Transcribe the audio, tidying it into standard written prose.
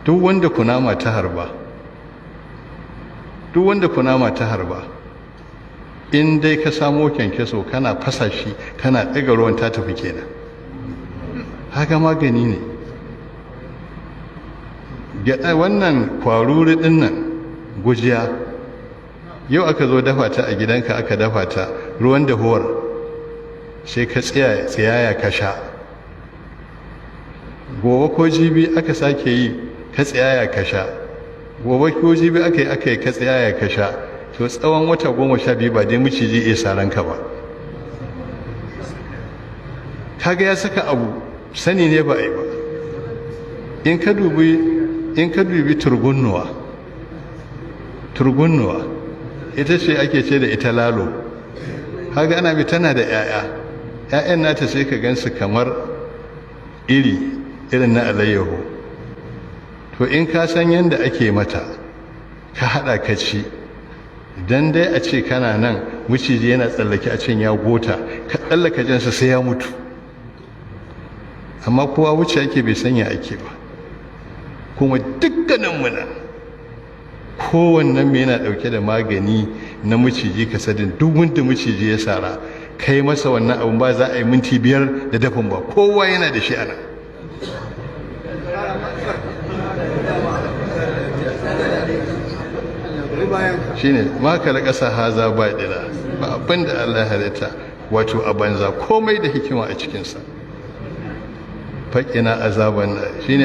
duk wanda kunama ta harba in dai ka samo kyankyaso kana fasa shi kana ɗaga ruwan ta tafi kenan. haka magani ne. gyaɗa wannan kwaruri ɗin nan gujiya yau aka zo dafa ta a gidanka aka dafa ta ruwan dahuwar sai ka tsiyaya ka sha, gobe ko jibi aka sake yi ka tsiyaya ka sha, gobe ko jibi aka yi ka tsiyaya ka sha, to tsawon wata 12 ba dai miciji iya saranka ba. kaga ya saka abu sani ne ba a yi ba. in ka dubi turgunnuwa ita ce ake ce da ita lalo. kaga ana bi tana da 'ya'yan nata sai ka gansu kamar irin na alayyahu. to in ka san yadda ake mata ka haɗa ka ci, dan dai a ce kana nan miciji yana tsallake a can ya gota ka tsallaka jansa sai ya mutu, amma kowa wuce ake bai sanya ake ba. kuma dukkaninmu nan kowannen mai yana ɗauke da magani na miciji kasadin. duk wanda miciji ya sara kai masa wannan abun ba za a yi minti 5 da dafin ba, kowa yana da shi a nan. shine makala ƙasa haza ba ɗila ba abin da Allah halitta wato a banza, komai da hikima a cikinsa. faƙina azaban shine